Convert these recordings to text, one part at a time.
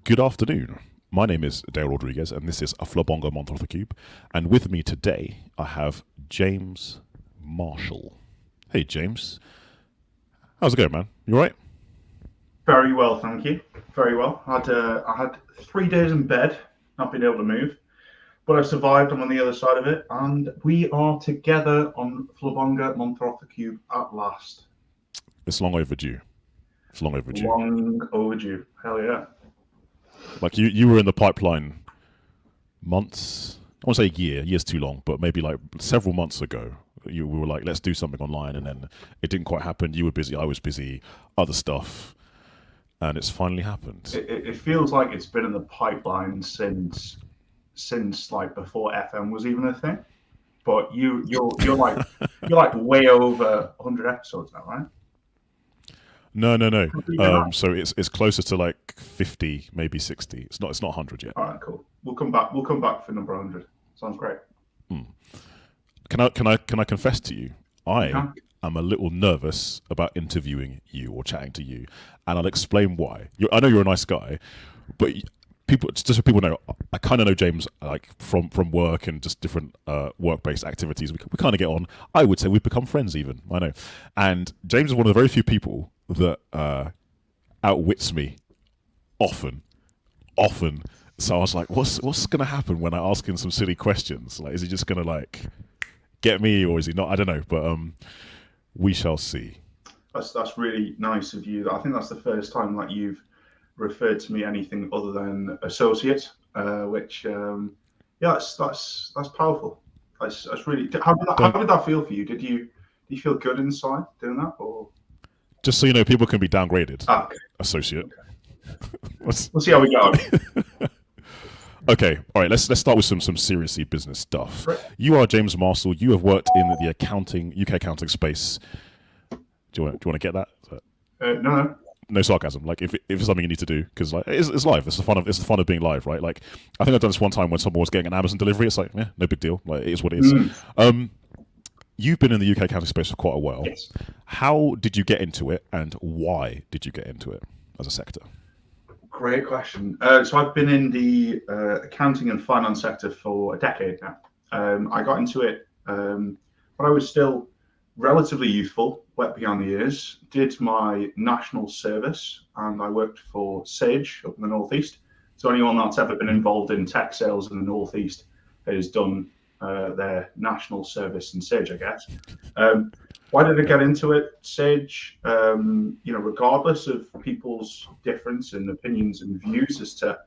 Good afternoon. My name is Dale Rodriguez, and this is a Flabonga Monthrothacube. And with me today, I have James Marshall. Hey, James. How's it going, man? You all right? Very well, thank you. Very well. I had 3 days in bed, not being able to move, but I survived. I'm on the other side of it, and we are together on Flabonga Monthrothacube at last. It's long overdue. It's long overdue. Long overdue. Hell yeah. Like you were in the pipeline months. I won't say a year. Year's too long, but maybe like several months ago. We were like, let's do something online, and then it didn't quite happen. You were busy. I was busy. Other stuff, and it's finally happened. It feels like it's been in the pipeline since like before FM was even a thing. But you're like way over 100 episodes now, right? No. So it's closer to like 50, maybe 60. It's not 100 yet. All right, cool. We'll come back. We'll come back for number 100. Sounds great. Can I confess to you? I Yeah. am a little nervous about interviewing you or chatting to you, and I'll explain why. I know you're a nice guy, but people, just so people know, I kind of know James like from work and just different work-based activities. We kind of get on. I would say we've become friends even. I know, and James is one of the very few people that outwits me often. So I was like, what's gonna happen when I ask him some silly questions? Like, is he just gonna like get me, or is he not? I don't know, but we shall see. That's really nice of you. I think that's the first time that you've referred to me anything other than associate, which yeah, that's powerful. That's really. How Don't did that feel for you? Did you feel good inside doing that, or Just so you know, people can be downgraded. okay, Associate. okay. We'll see how we go. Okay, all right. Let's start with some seriously business stuff. Right. You are James Marshall. You have worked in the UK accounting space. Do you want to get that? No. No sarcasm. Like if it's something you need to do, because like it's live. It's the fun of being live, right? Like I think I've done this one time when someone was getting an Amazon delivery. It's like, yeah, no big deal. Like it is what it is. You've been in the UK accounting space for quite a while. Yes. How did you get into it, and why did you get into it as a sector? Great question. So I've been in the accounting and finance sector for a decade now. I got into it when I was still relatively youthful, wet behind the ears. Did my national service, and I worked for Sage up in the northeast. So anyone that's ever been involved in tech sales in the northeast has done their national service in Sage, I guess. Why did I get into it? Sage, regardless of people's difference in opinions and views as to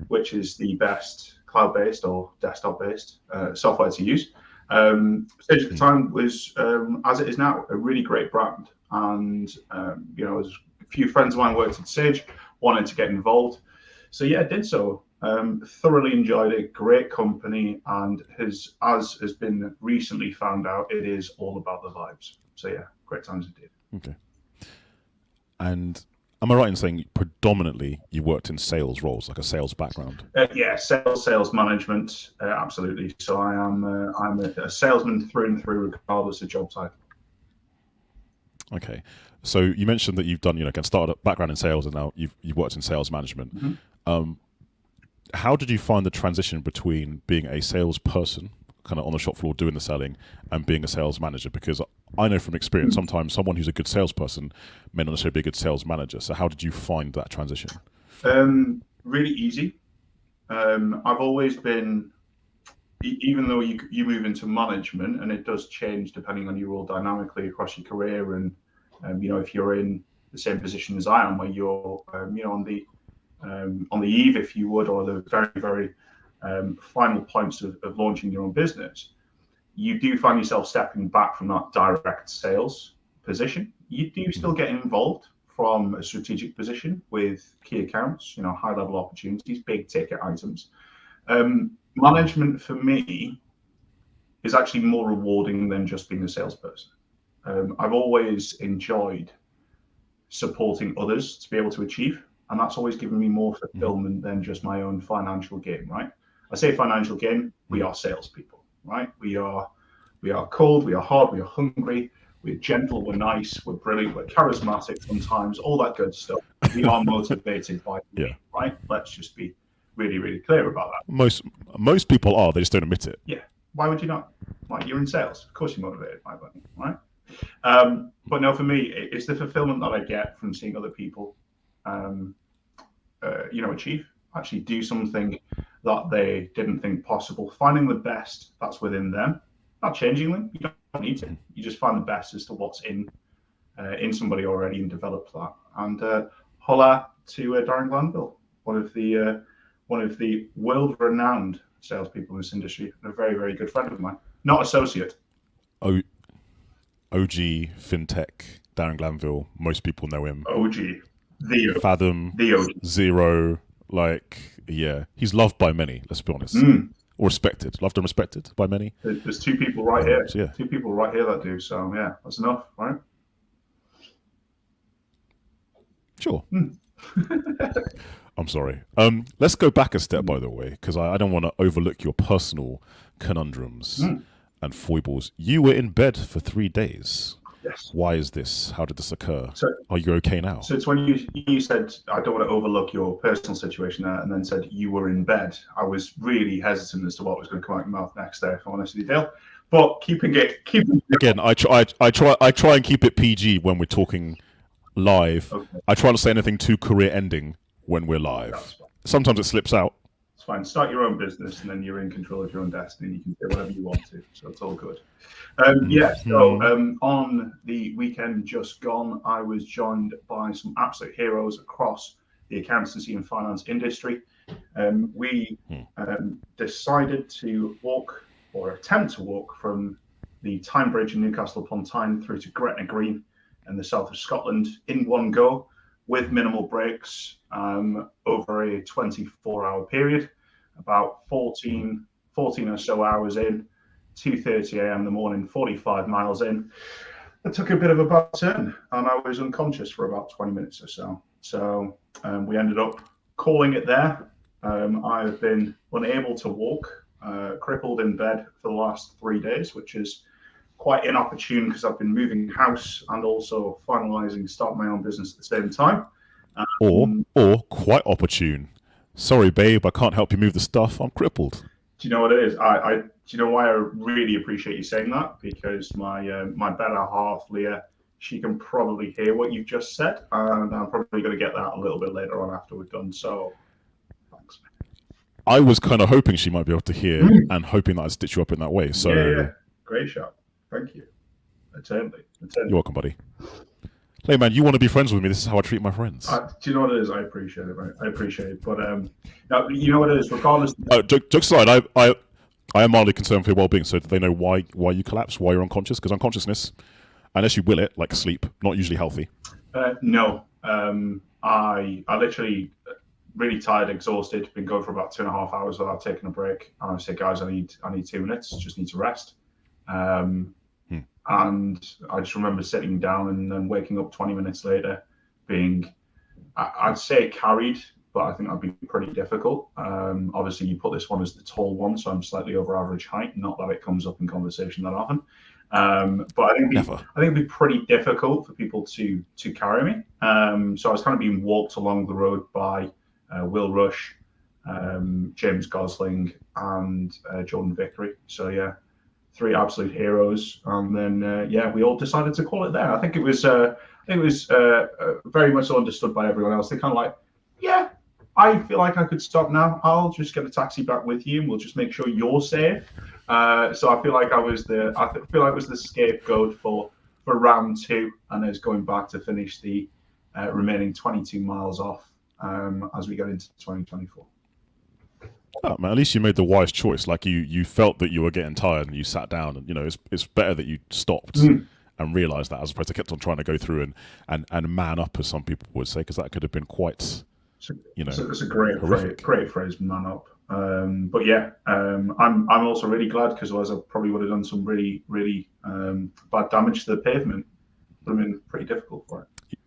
which is the best cloud-based or desktop-based software to use, Sage at the time was, as it is now, a really great brand. And, as a few friends of mine worked at Sage, wanted to get involved. So, yeah, I did so. Thoroughly enjoyed it. Great company. And as has been recently found out, it is all about the vibes. So, yeah, great times indeed. Okay. And am I right in saying predominantly you worked in sales roles, like a sales background? Yeah, sales management, absolutely. So I'm a salesman through and through, regardless of job title. Okay. So you mentioned that you've done, kind of started a background in sales, and now you've worked in sales management. Mm-hmm. How did you find the transition between being a salesperson, kind of on the shop floor doing the selling, and being a sales manager? Because I know from experience, sometimes someone who's a good salesperson may not necessarily be a good sales manager. So how did you find that transition? Really easy. I've always been, even though you move into management, and it does change depending on your role dynamically across your career, and if you're in the same position as I am, where you're on the eve, if you would, or the very, very final points of launching your own business, you do find yourself stepping back from that direct sales position. You do still get involved from a strategic position with key accounts, high level opportunities, big ticket items. Management for me is actually more rewarding than just being a salesperson. I've always enjoyed supporting others to be able to achieve. And that's always given me more fulfillment than just my own financial gain, right? I say financial gain, we are salespeople, right? We are cold, we are hard, we are hungry, we're gentle, we're nice, we're brilliant, we're charismatic sometimes, all that good stuff. we are motivated by Yeah. money, right? Let's just be really, really clear about that. Most people are. They just don't admit it. Yeah. Why would you not? Like, you're in sales. Of course you're motivated by money, right? But no, for me, it's the fulfillment that I get from seeing other people, achieve, actually do something that they didn't think possible, finding the best that's within them, not changing them. You don't need to. You just find the best as to what's in somebody already and develop that. And holla to Darren Glanville, one of the world-renowned salespeople in this industry, and a very, very good friend of mine. Not associate. OG fintech Darren Glanville. Most people know him. OG. The Fathom. The OG. Zero. He's loved by many. Let's be honest. Or respected. Loved and respected by many. There's two people right here. Yeah. Two people right here that do. So yeah, that's enough, right? Sure. I'm sorry. Let's go back a step, by the way, because I don't want to overlook your personal conundrums and foibles. You were in bed for 3 days. Yes. Why is this? How did this occur? So, are you okay now? So it's when you said, I don't want to overlook your personal situation there, and then said you were in bed. I was really hesitant as to what was going to come out of your mouth next there, if I'm honest with you, Dale. But keeping again, I try and keep it PG when we're talking live. Okay. I try not to say anything too career ending when we're live. Sometimes it slips out. It's fine. Start your own business, and then you're in control of your own destiny. You can do whatever you want to, so it's all good. On the weekend just gone, I was joined by some absolute heroes across the accountancy and finance industry. We decided to walk, or attempt to walk, from the Tyne Bridge in Newcastle upon Tyne through to Gretna Green in the south of Scotland in one go, with minimal breaks, over a 24-hour period, about 14 or so hours in, 2:30 a.m. in the morning, 45 miles in. I took a bit of a bad turn, and I was unconscious for about 20 minutes or so. So we ended up calling it there. I've been unable to walk, crippled in bed for the last 3 days, which is quite inopportune because I've been moving house and also starting my own business at the same time. Or quite opportune. Sorry, babe, I can't help you move the stuff. I'm crippled. Do you know what it is? Do you know why I really appreciate you saying that? Because my better half, Leah, she can probably hear what you've just said, and I'm probably going to get that a little bit later on after we're done. So, thanks. I was kind of hoping she might be able to hear and hoping that I'd stitch you up in that way. So, yeah. Great shot. Thank you. Eternally. You're welcome, buddy. Hey, man, you want to be friends with me? This is how I treat my friends. Do you know what it is? I appreciate it, mate. I appreciate it. But now, you know what it is? Regardless. Jokes aside, I am mildly concerned for your well-being. So do they know why you collapse, why you're unconscious? Because unconsciousness, unless you will it, like sleep, not usually healthy. No. I literally really tired, exhausted, been going for about 2.5 hours without taking a break. And I said, guys, I need 2 minutes, just need to rest. And I just remember sitting down and then waking up 20 minutes later being, I'd say carried, but I think that'd be pretty difficult. Obviously, you put this one as the tall one, so I'm slightly over average height. Not that it comes up in conversation that often. But I think it'd be pretty difficult for people to carry me. So I was kind of being walked along the road by Will Rush, James Gosling, and Jordan Vickery. So yeah, 3 absolute heroes. And then we all decided to call it there. I think it was very much understood by everyone else. They kind of like, yeah, I feel like I could stop now. I'll just get a taxi back with you, and we'll just make sure you're safe. So I feel like I was the scapegoat for round 2, and is going back to finish the remaining 22 miles off as we get into 2024. Oh, man, at least you made the wise choice. Like you felt that you were getting tired, and you sat down, and it's better that you stopped and realised that, as opposed to kept on trying to go through and man up, as some people would say, because that could have been quite, it's a great phrase, man up. But yeah, I'm also really glad, because otherwise I probably would have done some really, really bad damage to the pavement. Would have been pretty difficult for it.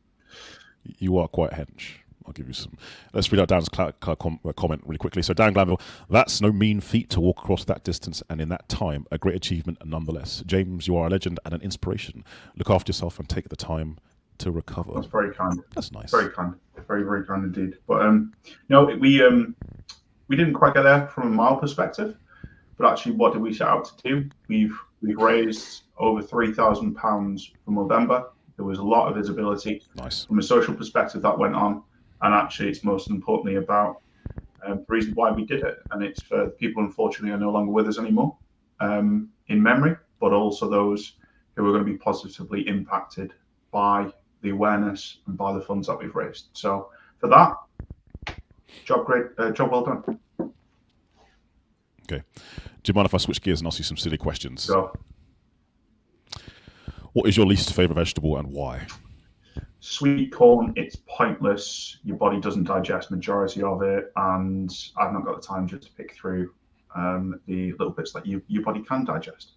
You are quite hench. I'll give you some. Let's read out Dan's comment really quickly. So Dan Glanville, that's no mean feat to walk across that distance and in that time. A great achievement nonetheless. James, you are a legend and an inspiration. Look after yourself and take the time to recover. That's very kind. That's nice. Very kind. Very, very kind indeed. But no, we didn't quite get there from a mile perspective. But actually, what did we set out to do? We've raised over £3,000 for November. There was a lot of visibility. Nice. From a social perspective that went on, and actually, it's most importantly about the reason why we did it, and it's for people unfortunately who are no longer with us anymore, in memory, but also those who are going to be positively impacted by the awareness and by the funds that we've raised. So for that, job well done. Okay. Do you mind if I switch gears and ask you some silly questions? So, what is your least favorite vegetable and why? Sweet corn, it's pointless. Your body doesn't digest majority of it, and I've not got the time just to pick through the little bits that your body can digest.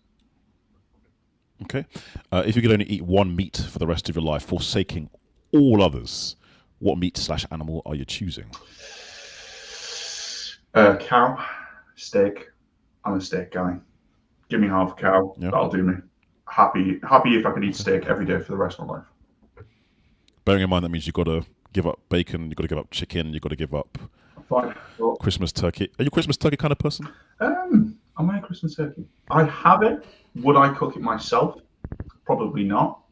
Okay. If you could only eat one meat for the rest of your life, forsaking all others, what meat/animal are you choosing? Cow, steak. I'm a steak guy. Give me half a cow. Yeah. That'll do me. Happy if I could eat steak every day for the rest of my life. Bearing in mind that means you've got to give up bacon, you've got to give up chicken, you've got to give up Christmas turkey. Are you a Christmas turkey kind of person? Am I a Christmas turkey? I have it. Would I cook it myself? Probably not.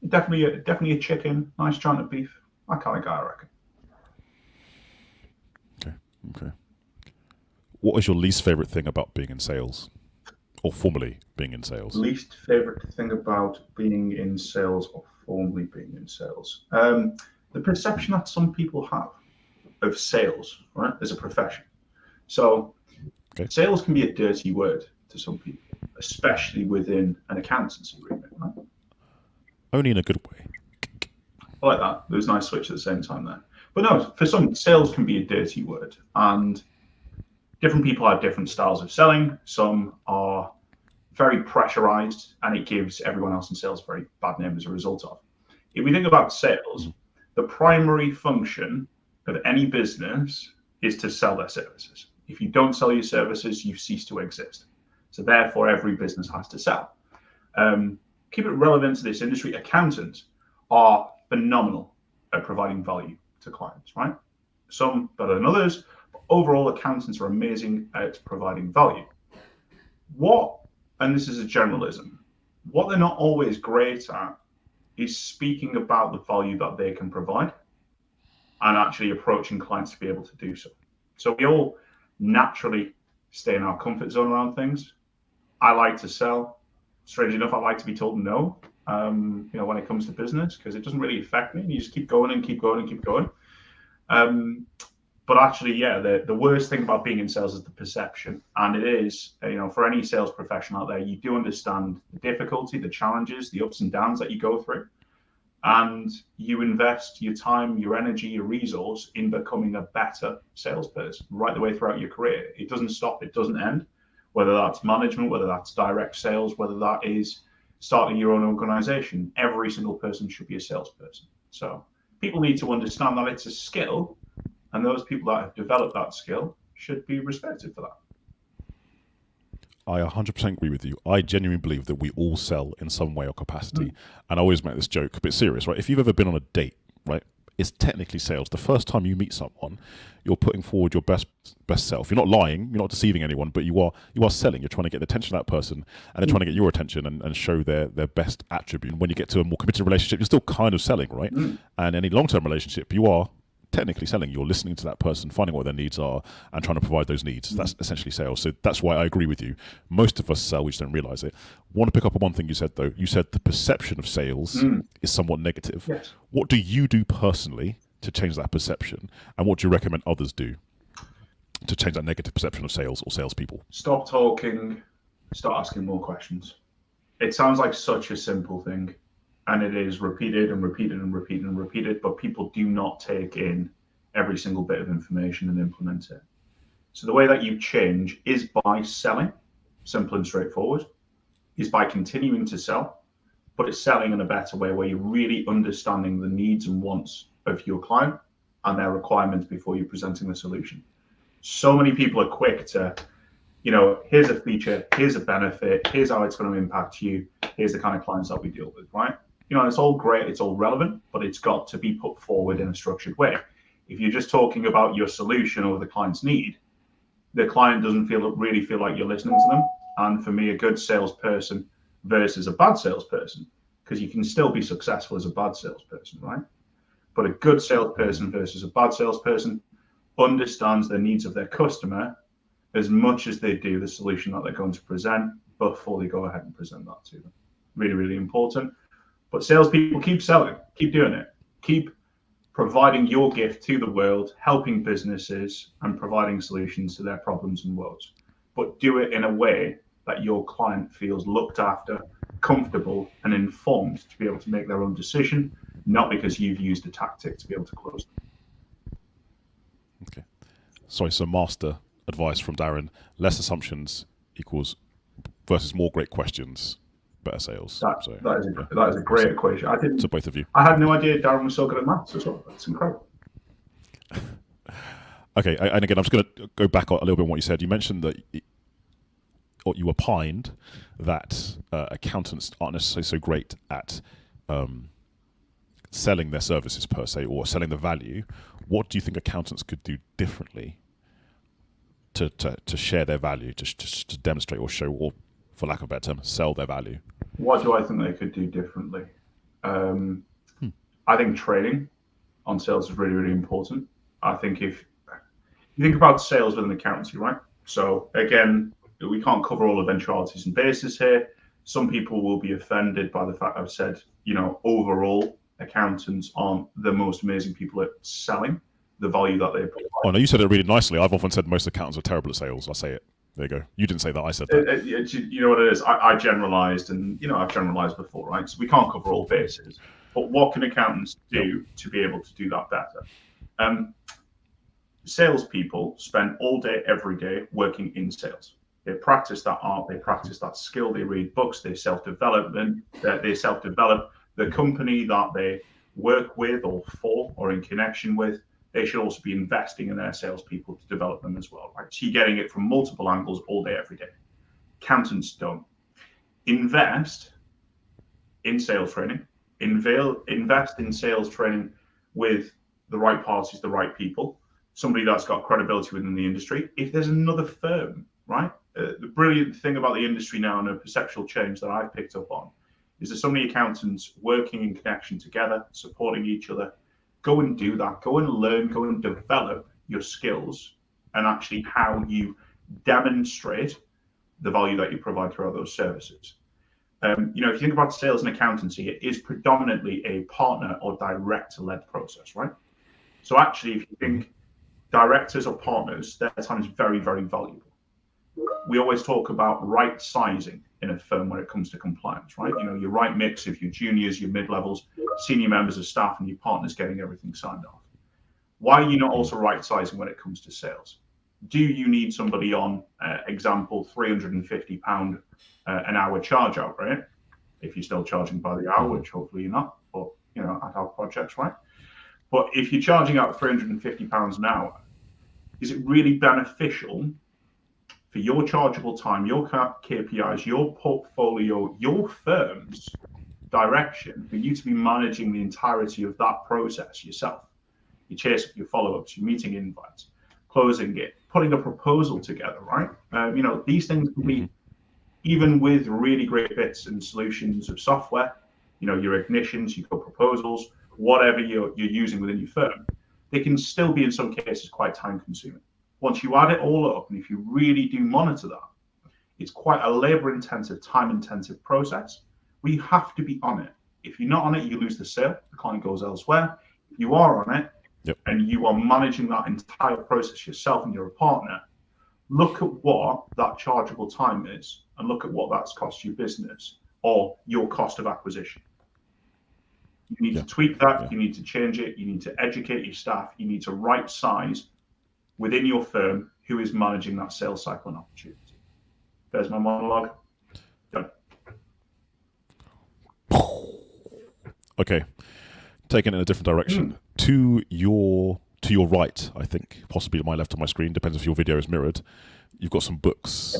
Definitely a chicken, nice chunk of beef. That kind of guy, I reckon. Okay. What is your least favorite thing about being in sales, or formerly being in sales? Least favorite thing about being in sales or formerly being in sales? The perception that some people have of sales, right, as a profession. So, sales can be a dirty word to some people, especially within an accountancy remit, right? Only in a good way. I like that. There was a nice switch at the same time there. But no, for some, sales can be a dirty word, and different people have different styles of selling. Some are very pressurized, and it gives everyone else in sales a very bad name as a result of. If we think about sales, the primary function of any business is to sell their services. If you don't sell your services, you cease to exist. So therefore, every business has to sell. Keep it relevant to this industry. Accountants are phenomenal at providing value to clients, right? Some better than others, but overall, accountants are amazing at providing value. And this is a generalism, what they're not always great at is speaking about the value that they can provide and actually approaching clients to be able to do so. So we all naturally stay in our comfort zone around things. I like to sell. Strangely enough, I like to be told no, when it comes to business, because it doesn't really affect me. You just keep going and keep going and keep going. But actually, the worst thing about being in sales is the perception. And it is, for any sales professional out there, you do understand the difficulty, the challenges, the ups and downs that you go through. And you invest your time, your energy, your resource in becoming a better salesperson right the way throughout your career. It doesn't stop, it doesn't end. Whether that's management, whether that's direct sales, whether that is starting your own organization, every single person should be a salesperson. So people need to understand that it's a skill, and those people that have developed that skill should be respected for that. I 100% agree with you. I genuinely believe that we all sell in some way or capacity. And I always make this joke, a bit serious, right? If you've ever been on a date, right, it's technically sales. The first time you meet someone, you're putting forward your best self. You're not lying, you're not deceiving anyone, but you are selling. You're trying to get the attention of that person, and they're trying to get your attention and show their best attribute. And when you get to a more committed relationship, you're still kind of selling, right? And any long-term relationship, you are technically selling. You're listening to that person, finding what their needs are, and trying to provide those needs. That's essentially sales. So that's why I agree with you. Most of us sell, we just don't realize it. I want to pick up on one thing you said, though. You said the perception of sales is somewhat negative. Yes. What do you do personally to change that perception, and what do you recommend others do to change that negative perception of sales or salespeople? Stop talking, start asking more questions. It sounds like such a simple thing, and it is repeated and repeated and repeated and repeated, but people do not take in every single bit of information and implement it. So the way that you change is by selling, simple and straightforward, is by continuing to sell, but it's selling in a better way where you're really understanding the needs and wants of your client and their requirements before you're presenting the solution. So many people are quick to, here's a feature, here's a benefit, here's how it's going to impact you, here's the kind of clients that we deal with, right? It's all great, it's all relevant, but it's got to be put forward in a structured way. If you're just talking about your solution or the client's need, the client doesn't really feel like you're listening to them. And for me, a good salesperson versus a bad salesperson, because you can still be successful as a bad salesperson, right? But a good salesperson versus a bad salesperson understands the needs of their customer as much as they do the solution that they're going to present before they go ahead and present that to them. Really, really important. But salespeople, keep selling, keep doing it, keep providing your gift to the world, helping businesses and providing solutions to their problems and woes. But do it in a way that your client feels looked after, comfortable, and informed to be able to make their own decision, not because you've used a tactic to be able to close them. Okay. Sorry, so master advice from Darren: less assumptions equals versus more great questions, better sales. That is a great equation. To both of you. I had no idea Darren was so good at maths as well. That's incredible. Okay, and again, I'm just going to go back a little bit on what you said. You mentioned that you opined that accountants aren't necessarily so great at selling their services per se, or selling the value. What do you think accountants could do differently to share their value, to demonstrate or show, or for lack of a better term, sell their value? What do I think they could do differently? I think training on sales is really, really important. I think if you think about sales within accountancy, right? So again, we can't cover all eventualities and bases here. Some people will be offended by the fact I've said, overall, accountants aren't the most amazing people at selling the value that they provide. Oh no, you said it really nicely. I've often said most accountants are terrible at sales. I'll say it. There you go. You didn't say that. I said that. You know what it is? I generalized, and I've generalized before, right? So we can't cover all bases. But what can accountants do to be able to do that better? Salespeople spend all day, every day working in sales. They practice that art, they practice that skill, they read books, they self-develop the company that they work with or for or in connection with. They should also be investing in their salespeople to develop them as well, right? So you're getting it from multiple angles all day, every day. Accountants don't. Invest in sales training. Invest in sales training with the right parties, the right people, somebody that's got credibility within the industry. If there's another firm, right? The brilliant thing about the industry now, and a perceptual change that I've picked up on, is there's so many accountants working in connection together, supporting each other. Go and do that. Go and learn, go and develop your skills and actually how you demonstrate the value that you provide throughout those services. If you think about sales and accountancy, it is predominantly a partner or director-led process, right? So actually, if you think directors or partners, their time is very, very valuable. We always talk about right sizing in a firm when it comes to compliance, right? Your right mix of your juniors, your mid-levels, senior members of staff, and your partners getting everything signed off. Why are you not also right sizing when it comes to sales? Do you need somebody on, example, £350 an hour charge out, right? If you're still charging by the hour, which hopefully you're not, but ad hoc projects, right? But if you're charging out £350 an hour, is it really beneficial for your chargeable time, your KPIs, your portfolio, your firm's direction, for you to be managing the entirety of that process yourself? You chase up your follow-ups, your meeting invites, closing it, putting a proposal together, right? These things can be, even with really great bits and solutions of software, your ignitions, your proposals, whatever you're using within your firm, they can still be in some cases quite time consuming. Once you add it all up, and if you really do monitor that, it's quite a labor intensive, time intensive process where you have to be on it. If you're not on it, you lose the sale, the client goes elsewhere. If you are on it, and you are managing that entire process yourself and you're a partner, look at what that chargeable time is and look at what that's cost your business or your cost of acquisition. You need to tweak that, you need to change it, you need to educate your staff, you need to right size within your firm who is managing that sales cycle and opportunity. There's my monologue. Done. Okay, taking it in a different direction. To your right, I think, possibly to my left on my screen, depends if your video is mirrored. You've got some books.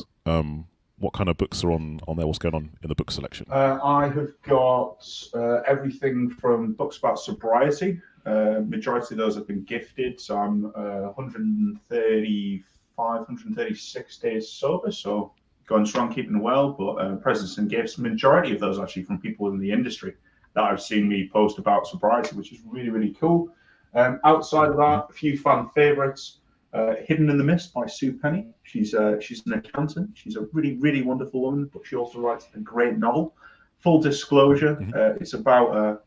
What kind of books are on there? What's going on in the book selection? I have got everything from books about sobriety. Majority of those have been gifted, so I'm 135, 136 days sober, so going strong, keeping well. But presents and gifts, majority of those actually from people in the industry that I've seen me post about sobriety, which is really, really cool. Outside of that, a few fan favourites. Hidden in the Mist by Sue Penny. She's an accountant. She's a really, really wonderful woman, but she also writes a great novel. Full disclosure, it's about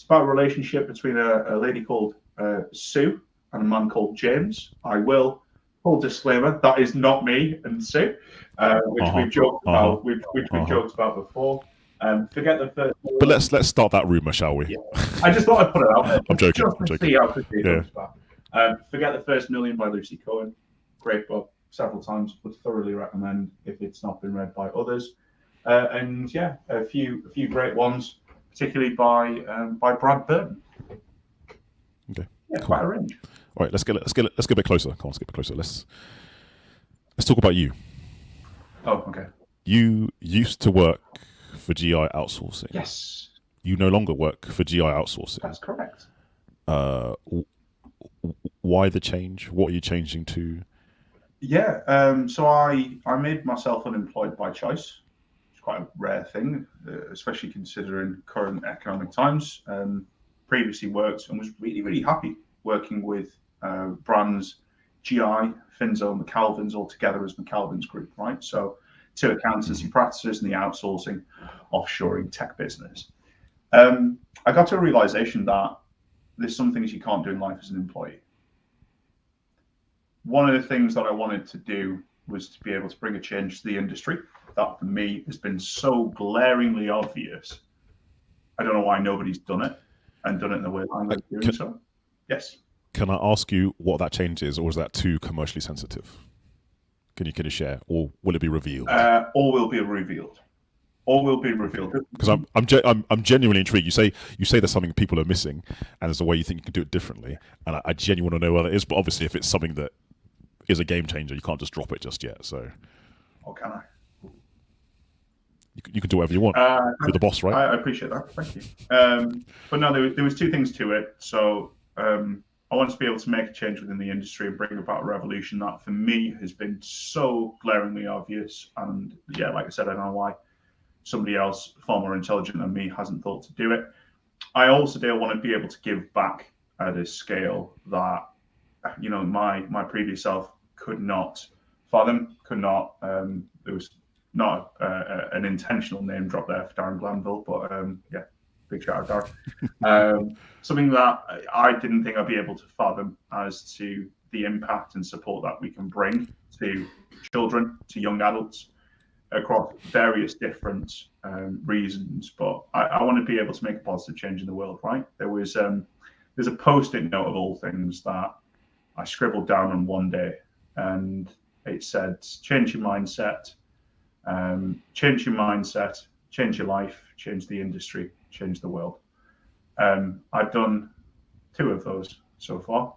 a relationship between a lady called Sue and a man called James. Full disclaimer, that is not me and Sue, which we've joked about. Which we've joked about before. Forget the first. But let's start that rumor, shall we? Yeah. I just thought I'd put it out there. I'm joking. Just to see how quickly it comes back. Forget the First Million by Lucy Cohen. Great book, several times. Would thoroughly recommend if it's not been read by others. And yeah, a few great ones, particularly by Brad Burton. Okay. Yeah, cool. Quite a range. All right, let's get a bit closer. Come on, let's get a bit closer. Let's talk about you. Oh, okay. You used to work for GI Outsourcing. Yes. You no longer work for GI Outsourcing. That's correct. Why the change? What are you changing to? Yeah, so I made myself unemployed by choice. It's quite a rare thing, especially considering current economic times. Previously worked and was really, really happy working with brands GI, Finzo, McAlvin's all together as McAlvin's Group, right? So two accountancy practices and the outsourcing, offshoring tech business. I got to a realization that there's some things you can't do in life as an employee. One of the things that I wanted to do was to be able to bring a change to the industry. That for me has been so glaringly obvious. I don't know why nobody's done it and done it in the way I'm doing so. Yes. Can I ask you what that change is, or is that too commercially sensitive? Can you share, or will it be revealed? All will be revealed. All will be revealed. Because I'm genuinely intrigued. You say there's something people are missing, and there's a way you think you can do it differently, and I genuinely want to know what it is. But obviously, if it's something that is a game changer, you can't just drop it just yet. So, or can I? You can do whatever you want. You're the boss, right? I appreciate that. Thank you. But no, there was two things to it. So I wanted to be able to make a change within the industry and bring about a revolution that, for me, has been so glaringly obvious. And yeah, like I said, I don't know why somebody else far more intelligent than me hasn't thought to do it. I also do want to be able to give back at a scale that, you know, my previous self could not fathom, could not. There was not an intentional name drop there for Darren Glanville, but yeah, big shout out, Darren. Something that I didn't think I'd be able to fathom as to the impact and support that we can bring to children, to young adults across various different reasons. But I want to be able to make a positive change in the world, right? There's a post-it note of all things that I scribbled down on one day, and it said, change your mindset, change your life, change the industry, change the world. I've done 2 of those so far,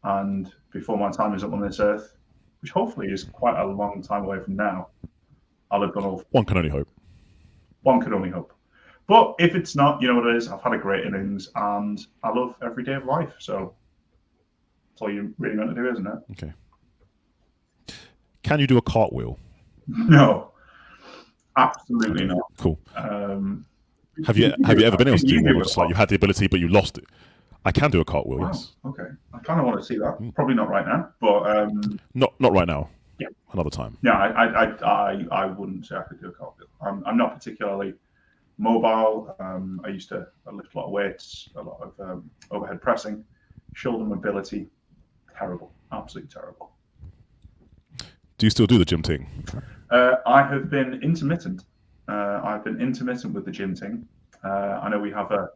and before my time is up on this earth, which hopefully is quite a long time away from now, I'll have done all. One can only hope. One can only hope. But if it's not, you know what it is. I've had a great innings, and I love every day of life. So that's all you're really meant to do, isn't it? Okay. Can you do a cartwheel? No, absolutely not. Cool. Have you ever been able to do one? Just like you had the ability, but you lost it. I can do a cartwheel. Wow. Yes. Okay. I kind of want to see that. Probably not right now, but not right now. Yeah. Another time. Yeah, I wouldn't say I could do a cartwheel. I'm not particularly mobile. I used to lift a lot of weights, a lot of overhead pressing, shoulder mobility. Terrible, absolutely terrible. Do you still do the gym thing? I have been intermittent. I've been intermittent with the gym thing. I know we have a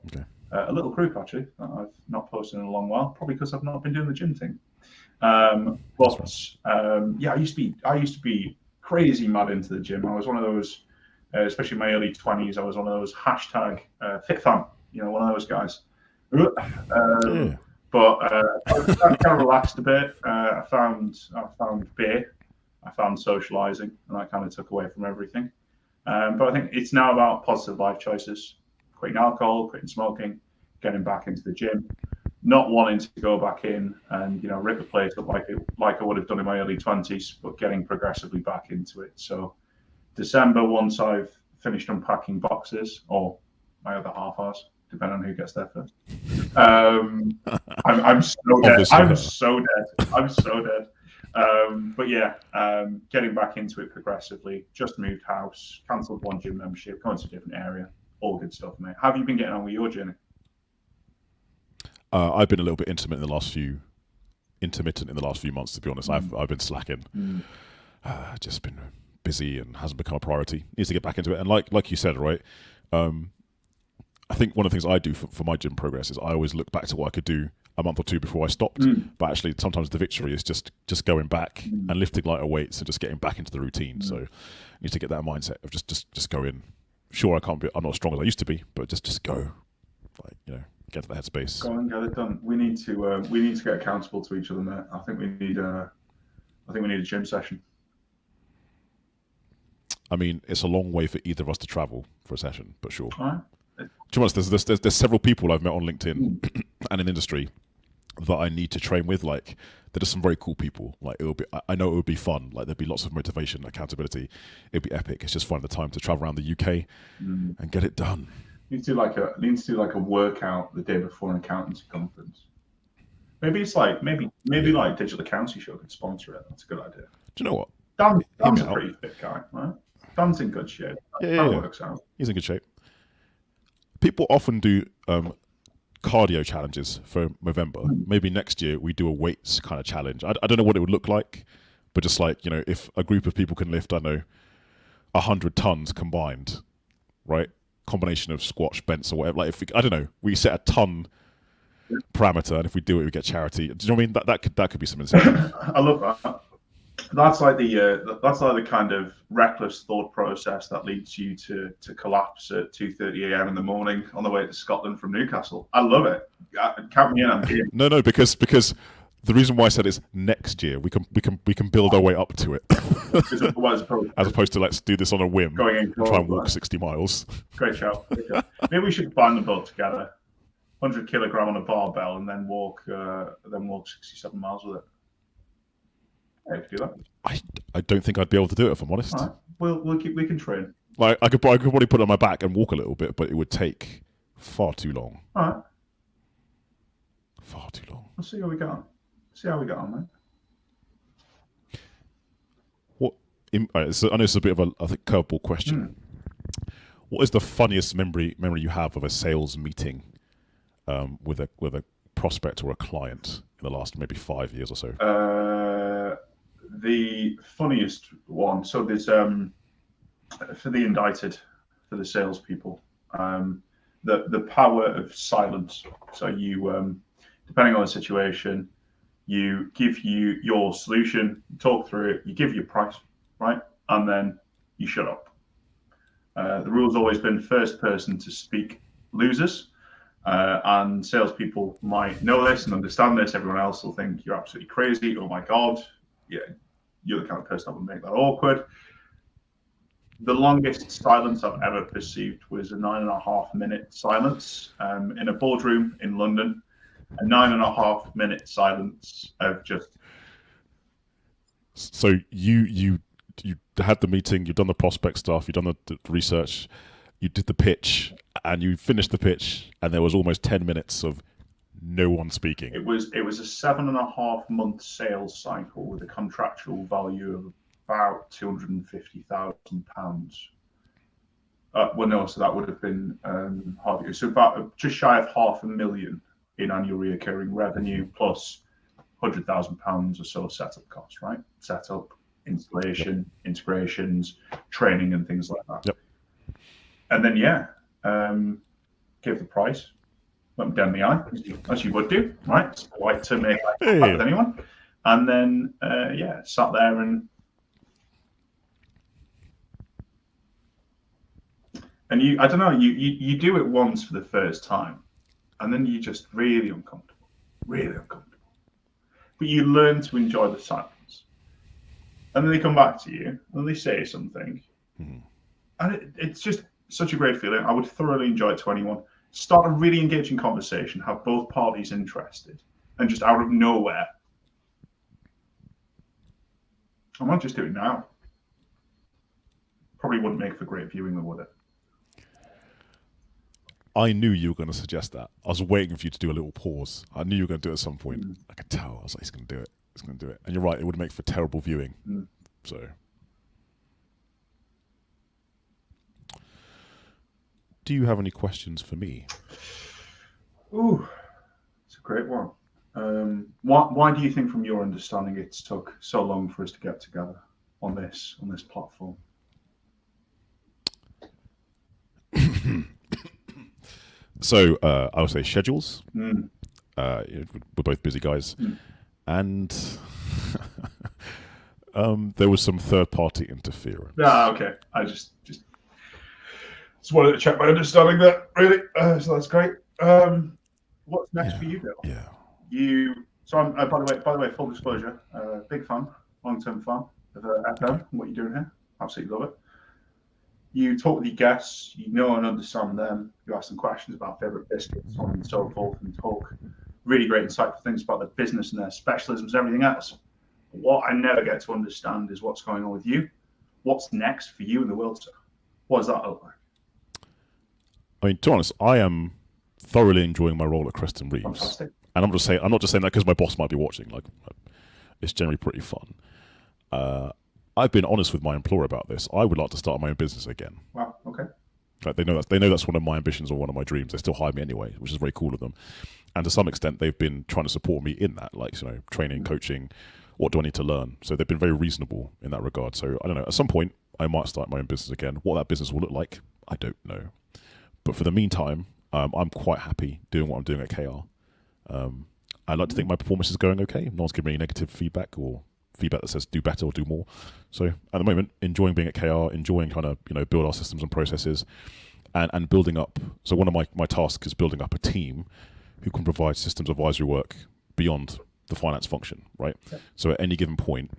little group actually that I've not posted in a long while, probably because I've not been doing the gym thing. Yeah, I used to be crazy mad into the gym. I was one of those, especially in my early 20s. I was one of those hashtag fit fan. You know, one of those guys. But I kind of relaxed a bit. I found beer I found socializing, and that kind of took away from everything. But I think it's now about positive life choices, quitting alcohol, quitting smoking, getting back into the gym, not wanting to go back in and rip the place up like I would have done in my early 20s, but getting progressively back into it. So December, once I've finished unpacking boxes, or my other half hours, depending on who gets there first. I'm so dead. I'm so dead. But yeah, getting back into it progressively. Just moved house, cancelled one gym membership, going to a different area. All good stuff, mate. How have you been getting on with your journey? I've been a little bit intermittent in the last few months. To be honest, I've been slacking. Just been busy and hasn't become a priority. Needs to get back into it. And like you said, right? I think one of the things I do for my gym progress is I always look back to what I could do a month or two before I stopped. But actually, sometimes the victory is just going back and lifting lighter weights and just getting back into the routine. So I need to get that mindset of just go in. Sure, I'm not as strong as I used to be, but just go. Get to the headspace. Go and get it done. We need to get accountable to each other, mate. I think we need a gym session. I mean, it's a long way for either of us to travel for a session, but sure. All right. To be honest, there's several people I've met on LinkedIn and in industry that I need to train with. Like, they're just some very cool people. Like, I know it would be fun. Like, there'd be lots of motivation, accountability. It'd be epic. It's just finding the time to travel around the UK and get it done. Need to do like a workout the day before an accountancy conference. Maybe it's like like Digital Accountancy Show could sponsor it. That's a good idea. Do you know what? Dan's a pretty fit guy, right? Dan's in good shape. That works out. He's in good shape. People often do cardio challenges for November. Maybe next year we do a weights kind of challenge. I don't know what it would look like, but just like, if a group of people can lift, 100 tons combined, right? Combination of squats, bents, or whatever. Like, I don't know, we set a ton parameter, and if we do it, we get charity. Do you know what I mean? That could be some incentive. I love that. That's like the kind of reckless thought process that leads you to collapse at 2:30 a.m. in the morning on the way to Scotland from Newcastle. I love it. Count me in. I'm here. No, because the reason why I said is next year we can build our way up to it. As opposed to let's do this on a whim and try and walk 60 miles. Great show. Maybe we should bind them both together. 100 kilogram on a barbell and then walk 67 miles with it. Yeah, you could do that. I don't think I'd be able to do it, if I'm honest. All right. We can train. Like, I could probably put it on my back and walk a little bit, but it would take far too long. All right. Far too long. We'll see how we get on, mate. What? I know it's a bit of a curveball question. What is the funniest memory you have of a sales meeting with a prospect or a client in the last maybe 5 years or so? The funniest one. So there's for the salespeople, the power of silence. So you, depending on the situation, you give your solution, talk through it, you give your price, right, and then you shut up. The rule's always been first person to speak loses. And salespeople might know this and understand this. Everyone else will think you're absolutely crazy. Oh my God. Yeah, you're the kind of person that would make that awkward. The longest silence I've ever perceived was a 9.5 minute silence in a boardroom in London. A 9.5 minute silence of just. So you had the meeting, you've done the prospect stuff, you've done the research, you did the pitch, and you finished the pitch, and there was almost 10 minutes of no one speaking. It was a 7.5 month sales cycle with a contractual value of about £250,000. Well, no, so that would have been hardly. So about just shy of £500,000 in annual recurring revenue plus £100,000 or so setup costs, right? Setup, installation, integrations, training, and things like that. Yep. And then give the price. Went down the eye, as you would do, right? So like to make with anyone, and then sat there and you, I don't know, you do it once for the first time, and then you're just really uncomfortable. But you learn to enjoy the silence. and then they come back to you, and then they say something, Mhm. and it's just such a great feeling. I would thoroughly enjoy it to anyone. Start a really engaging conversation, have both parties interested, and just out of nowhere, I might just do it now. Probably wouldn't make for great viewing, though, would it? I knew you were going to suggest that. I was waiting for you to do a little pause. I knew you were going to do it at some point. I could tell. I was like, he's going to do it. He's going to do it. And you're right. It would make for terrible viewing. So, do you have any questions for me? Ooh, it's a great one. Why do you think, from your understanding, it's took so long for us to get together on this platform? So I would say schedules. We're both busy guys, and there was some third-party interference. Okay. I just wanted to check my understanding there. Really, so that's great. What's next for you, Bill? Yeah. So I'm by the way, full disclosure, big fan, long-term fan of FM and what you're doing here. Absolutely love it. You talk with your guests, you know and understand them. You ask them questions about favourite biscuits, so on and so forth, and talk really great, insightful things about their business and their specialisms and everything else. What I never get to understand is what's going on with you. What's next for you in the world, sir? What does that look like? I mean, to be honest, I am thoroughly enjoying my role at Creston Reeves. Fantastic. And I'm not just saying that because my boss might be watching. Like, it's generally pretty fun. I've been honest with my employer about this. I would like to start my own business again. Wow. Okay. Like, they know that's one of my ambitions or one of my dreams. They still hire me anyway, which is very cool of them. And to some extent, they've been trying to support me in that, like, training, coaching. What do I need to learn? So they've been very reasonable in that regard. So I don't know. At some point, I might start my own business again. What that business will look like, I don't know. But for the meantime, I'm quite happy doing what I'm doing at KR. I'd like to think my performance is going okay. No one's giving me any negative feedback or feedback that says do better or do more. So at the moment, enjoying being at KR, enjoying trying to build our systems and processes, and building up. So one of my tasks is building up a team who can provide systems advisory work beyond the finance function, right? Yeah. So at any given point,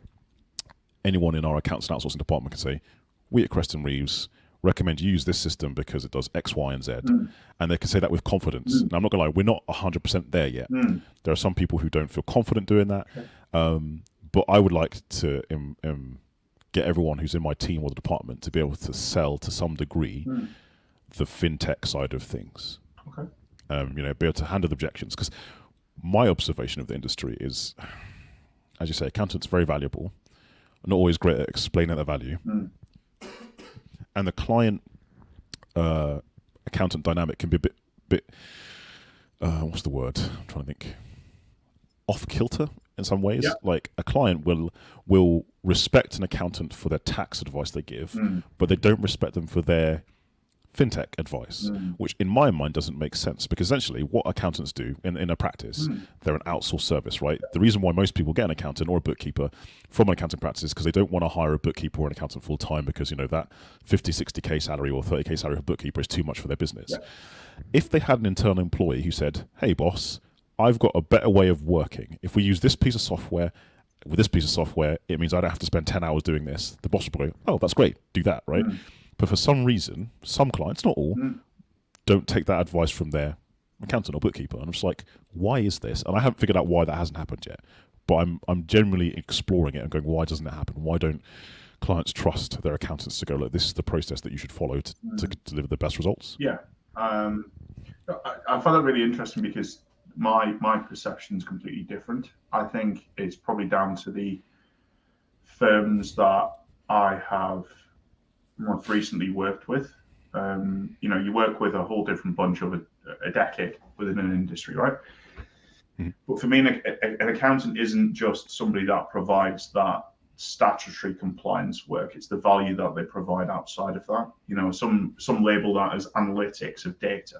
anyone in our accounts and outsourcing department can say, we at Creston Reeves recommend you use this system because it does X, Y, and Z. And they can say that with confidence. Now, I'm not gonna lie, we're not 100% there yet. There are some people who don't feel confident doing that. But I would like to get everyone who's in my team or the department to be able to sell to some degree the fintech side of things. Okay. Be able to handle the objections. Because my observation of the industry is, as you say, accountants are very valuable, not always great at explaining their value. And the client accountant dynamic can be a bit what's the word? I'm trying to think. Off kilter in some ways. Yeah. Like, a client will respect an accountant for their tax advice they give, but they don't respect them for their fintech advice, which in my mind doesn't make sense, because essentially what accountants do in a practice, they're an outsourced service, right? The reason why most people get an accountant or a bookkeeper from an accounting practice is because they don't want to hire a bookkeeper or an accountant full time, because that 50, 60k salary or 30k salary for a bookkeeper is too much for their business. Yeah. If they had an internal employee who said, hey boss, I've got a better way of working. If we use this piece of software, with this piece of software, it means I don't have to spend 10 hours doing this. The boss will go, oh, that's great, do that, right? But for some reason, some clients, not all, don't take that advice from their accountant or bookkeeper. And I'm just like, why is this? And I haven't figured out why that hasn't happened yet. But I'm generally exploring it and going, why doesn't it happen? Why don't clients trust their accountants to go, look, this is the process that you should follow to deliver the best results? Yeah. I find that really interesting, because my perception is completely different. I think it's probably down to the firms that I have most recently worked with. You work with a whole different bunch over a decade within an industry, right? But for me, an accountant isn't just somebody that provides that statutory compliance work. It's the value that they provide outside of that. Some label that as analytics of data.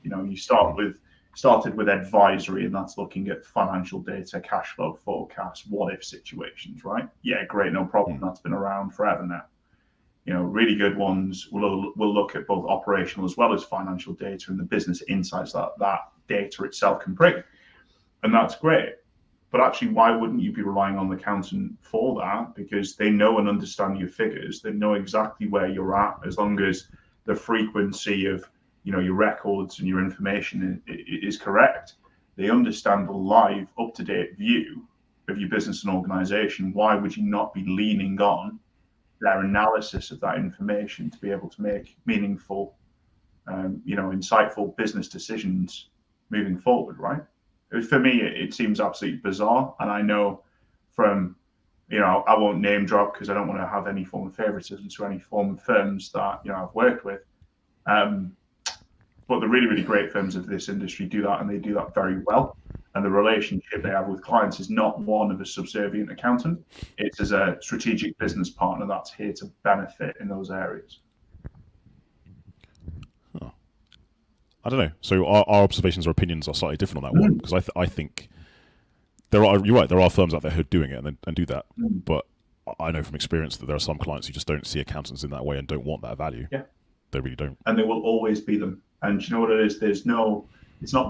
You started with advisory, and that's looking at financial data, cash flow forecasts, what if situations, right? Yeah, great, no problem. That's been around forever now. Really good ones will look at both operational as well as financial data and the business insights that data itself can bring. And that's great. But actually, why wouldn't you be relying on the accountant for that? Because they know and understand your figures. They know exactly where you're at, as long as the frequency of your records and your information is correct. They understand the live, up-to-date view of your business and organization. Why would you not be leaning on their analysis of that information to be able to make meaningful, insightful business decisions moving forward, right? For me, it seems absolutely bizarre. And I know from, I won't name drop because I don't want to have any form of favoritism to any form of firms that, I've worked with. But the really, really great firms of this industry do that, and they do that very well. And the relationship they have with clients is not one of a subservient accountant. It's as a strategic business partner that's here to benefit in those areas. Huh. I don't know. So our observations or opinions are slightly different on that one, because I think you're right, there are firms out there who are doing it and do that. But I know from experience that there are some clients who just don't see accountants in that way and don't want that value. Yeah. They really don't. And there will always be them. And you know what it is? It's not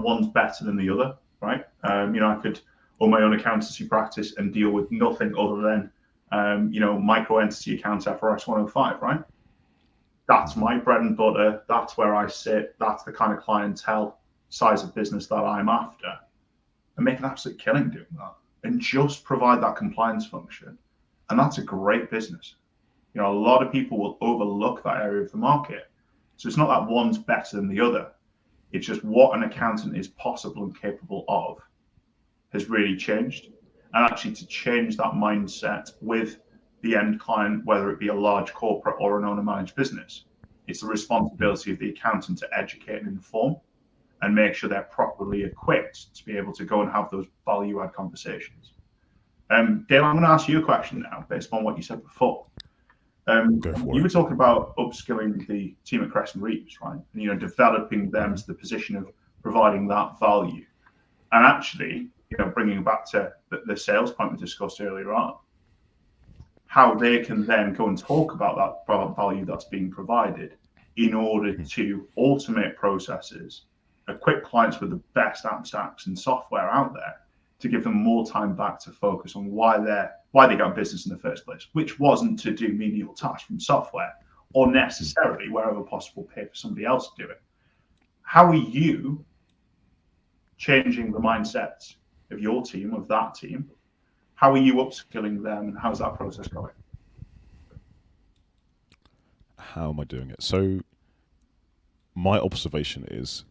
one's better than the other, right? I could own my own accountancy practice and deal with nothing other than, micro entity accounts FRS 105, right? That's my bread and butter. That's where I sit. That's the kind of clientele size of business that I'm after. And make an absolute killing doing that. And just provide that compliance function. And that's a great business. A lot of people will overlook that area of the market. So it's not that one's better than the other. It's just what an accountant is possible and capable of has really changed. And actually to change that mindset with the end client, whether it be a large corporate or an owner-managed business, it's the responsibility of the accountant to educate and inform and make sure they're properly equipped to be able to go and have those value-add conversations. Dale, I'm going to ask you a question now based on what you said before. You were talking about upskilling the team at Crescent Reeves, right? And, developing them to the position of providing that value. And actually, bringing back to the sales point we discussed earlier on, how they can then go and talk about that value that's being provided in order to automate processes, equip clients with the best app stacks and software out there to give them more time back to focus on why they got business in the first place, which wasn't to do menial tasks from software or necessarily, wherever possible, pay for somebody else to do it. How are you changing the mindset of your team, of that team? How are you upskilling them, and how's that process going? How am I doing it? So my observation is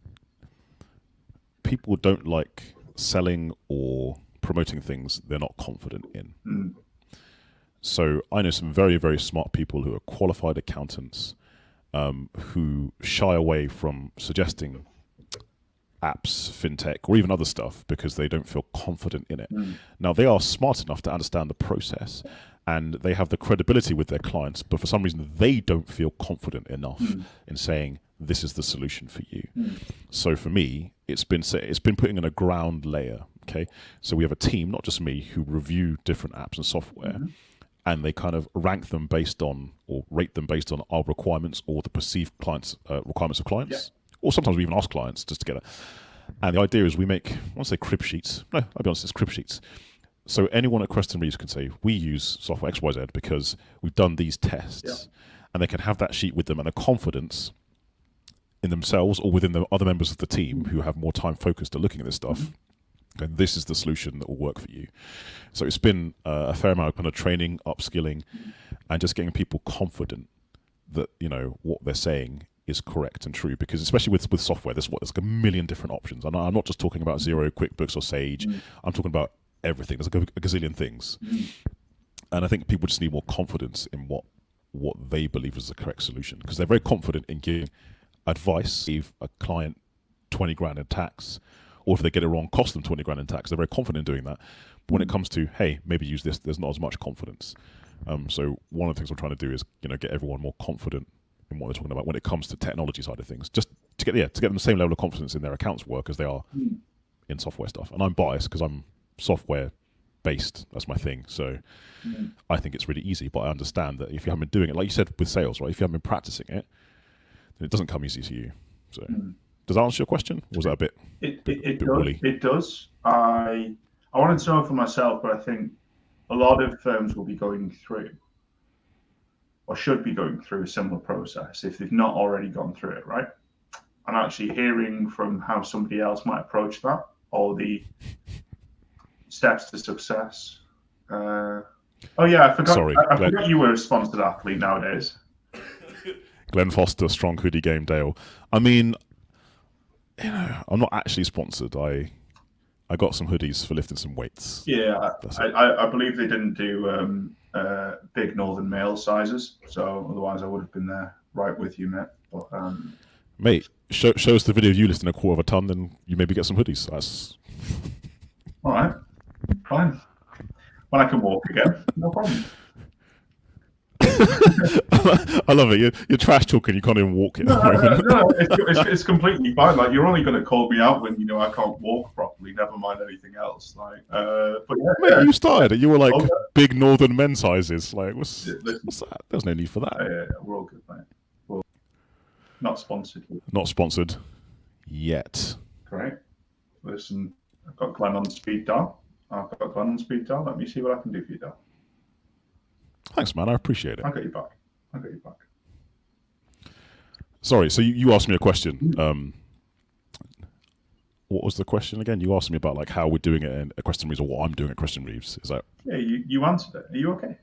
people don't like selling or promoting things they're not confident in. So I know some very, very smart people who are qualified accountants who shy away from suggesting apps, fintech, or even other stuff because they don't feel confident in it. Now, they are smart enough to understand the process and they have the credibility with their clients, but for some reason they don't feel confident enough in saying this is the solution for you. So for me, it's been putting in a ground layer. Okay, so we have a team, not just me, who review different apps and software, and they kind of rank them based on or rate them based on our requirements or the perceived requirements of clients, or sometimes we even ask clients just to get it. And the idea is we make, I want to say crib sheets. No, I'll be honest, it's crib sheets. So anyone at Crescent Reeves can say, we use software XYZ because we've done these tests, and they can have that sheet with them and a confidence in themselves or within the other members of the team who have more time focused at looking at this stuff. And this is the solution that will work for you. So it's been a fair amount of kind of training, upskilling, and just getting people confident that what they're saying is correct and true. Because especially with software, there's like a million different options. And I'm not just talking about Xero, QuickBooks, or Sage. I'm talking about everything. There's like a gazillion things. And I think people just need more confidence in what they believe is the correct solution, because they're very confident in giving advice, save a client 20 grand in tax, or if they get it wrong, cost them 20 grand in tax. They're very confident in doing that. But when it comes to, hey, maybe use this, there's not as much confidence. So one of the things I'm trying to do is, get everyone more confident in what they're talking about when it comes to technology side of things, just to get them the same level of confidence in their accounts work as they are in software stuff. And I'm biased because I'm software based. That's my thing. So I think it's really easy, but I understand that if you haven't been doing it, like you said with sales, right? If you haven't been practicing it, then it doesn't come easy to you. So does that answer your question? Or was that a bit It woolly? does. I I wanted to know for myself, but I think a lot of firms will be going through, or should be going through, a similar process if they've not already gone through it, right? And actually hearing from how somebody else might approach that, or the steps to success. Oh yeah, I forgot. Sorry, I forgot you were a sponsored athlete nowadays. Glenn Foster, Strong Hoodie Game, Dale. I mean, I'm not actually sponsored. I got some hoodies for lifting some weights. Yeah, I believe they didn't do big Northern male sizes, so otherwise I would have been there right with you, mate. But, mate, show us the video of you lifting a quarter of a ton, then you maybe get some hoodies. That's all right, fine. When I can walk again, no problem. I love it. You're trash talking. You can't even walk it. No, it's completely fine. Like, you're only going to call me out when you know I can't walk properly. Never mind anything else. Like, but yeah, mate, you started. You were like big Northern men sizes. Like, what's that? There's no need for that. Yeah, we're all good, mate. We're not sponsored. Not sponsored yet. Great. Listen, I've got Glenn on speed dial. Let me see what I can do for you, Dal. Thanks, man. I appreciate it. I'll get you back. Sorry, so you asked me a question. What was the question again? You asked me about like how we're doing it in Creston Reeves, or what I'm doing at Creston Reeves. Is that? Yeah, you answered it. Are you okay?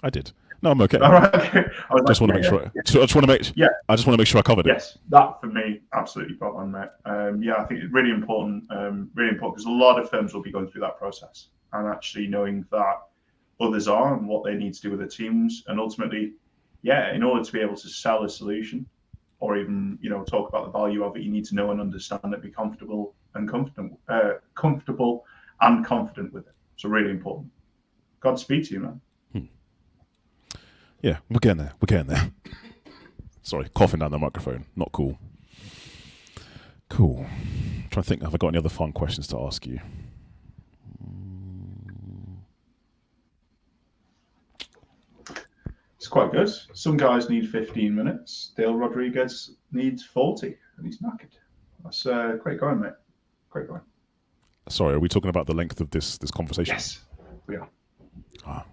I did. No, I'm okay. All right. Okay. I just want to make sure. So I just want to make. Yeah. I just want to make sure I covered it. Yes, that for me, absolutely spot on, mate. Yeah, I think it's really important. Because a lot of firms will be going through that process, and actually knowing that others are and what they need to do with their teams, and ultimately, yeah, in order to be able to sell a solution, or even talk about the value of it, you need to know and understand it, be comfortable and confident with it. So really important. Godspeed to you, man. Yeah, we're getting there. Sorry, coughing down the microphone. Not cool. Cool. I'm trying to think, have I got any other fun questions to ask you? It's quite good. Some guys need 15 minutes. Dale Rodriguez needs 40, and he's knackered. That's great going, mate. Great going. Sorry, are we talking about the length of this conversation? Yes, we are. Ah,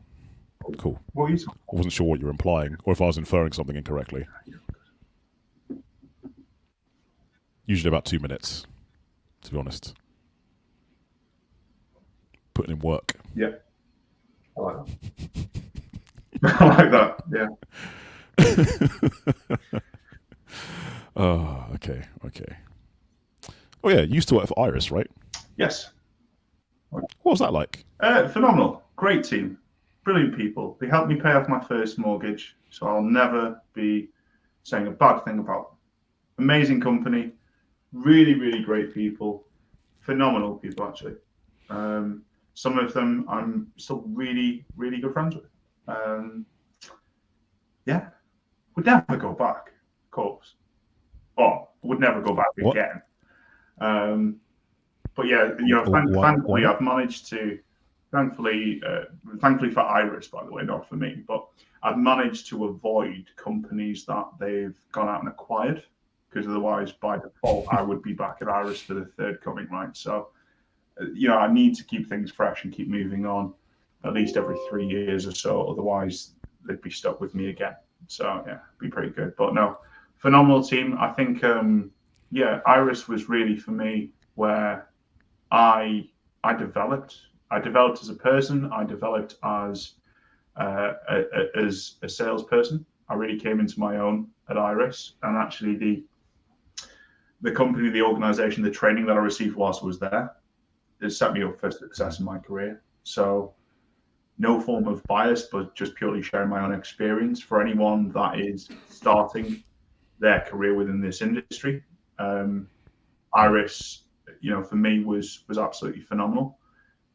cool. What are you talking about? I wasn't sure what you were implying, or if I was inferring something incorrectly. Usually about 2 minutes, to be honest. Putting in work. Yeah, I like that. I like that, yeah. Oh, okay. Oh yeah, you used to work for Iris, right? Yes. What was that like? Phenomenal. Great team. Brilliant people. They helped me pay off my first mortgage, so I'll never be saying a bad thing about them. Amazing company. Really, really great people. Phenomenal people, actually. Some of them I'm still really, really good friends with. Yeah, would never go back, of course. Or would never go back again. But yeah, thankfully I've managed to, thankfully for Iris, by the way, not for me, but I've managed to avoid companies that they've gone out and acquired, because otherwise by default I would be back at Iris for the third coming, right? So, I need to keep things fresh and keep moving on at least every 3 years or so. Otherwise, they'd be stuck with me again. So, yeah, be pretty good. But no, phenomenal team. I think, Iris was really for me where I developed. I developed as a person. I developed as a salesperson. I really came into my own at Iris, and actually the company, the organization, the training that I received whilst I was there, it set me up for success in my career. So no form of bias, but just purely sharing my own experience for anyone that is starting their career within this industry. Iris, for me was absolutely phenomenal.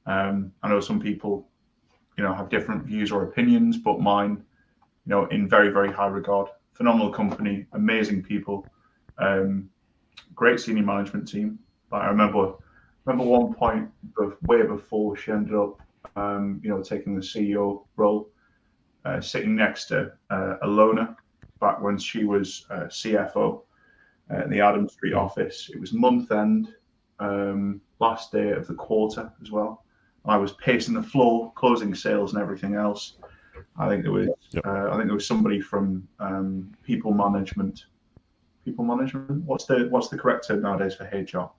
I know some people, have different views or opinions, but mine, in very, very high regard. Phenomenal company, amazing people, great senior management team. But I remember one point, way before she ended up, taking the CEO role, sitting next to Alona back when she was CFO in the Adam Street office. It was month end, last day of the quarter as well. I was pacing the floor, closing sales and everything else. I think there was somebody from people management. People management. What's the correct term nowadays for HR?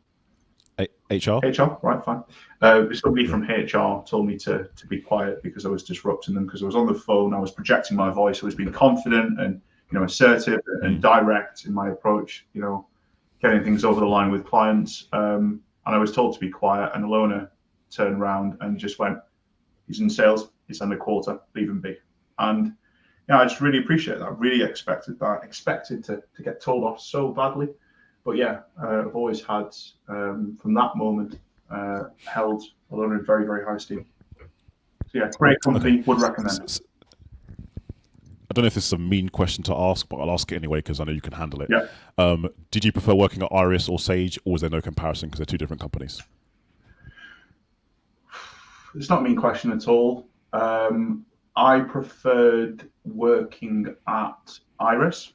HR. HR, right, fine. Somebody from HR told me to be quiet because I was disrupting them, because I was on the phone, I was projecting my voice, I was being confident and assertive and direct in my approach, getting things over the line with clients. And I was told to be quiet, and Alona turned around and just went, "He's in sales, he's under quota, leave him be." And I just really appreciate that. Really expected that. Expected to get told off so badly. But yeah, I've always had, from that moment, held Alona in very, very high esteem. So yeah, great company, would recommend. I don't know if this is a mean question to ask, but I'll ask it anyway because I know you can handle it. Yeah. Did you prefer working at Iris or Sage, or was there no comparison because they're two different companies? It's not a mean question at all. I preferred working at Iris,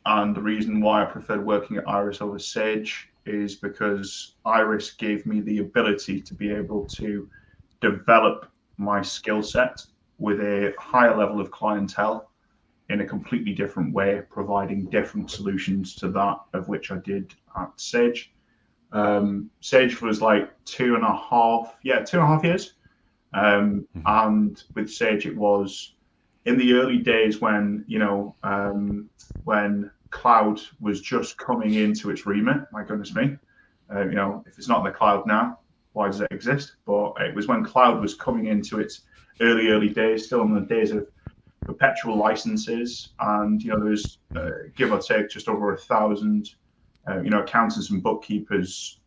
and the reason why I preferred working at Iris over Sage is because Iris gave me the ability to be able to develop my skill set with a higher level of clientele in a completely different way, providing different solutions to that of which I did at Sage. Sage was like 2.5 years. And with Sage, it was in the early days when, when cloud was just coming into its remit. My goodness me. If it's not in the cloud now, why does it exist? But it was when cloud was coming into its early days, still in the days of perpetual licenses. And, there was, give or take, just over 1,000, accountants and bookkeepers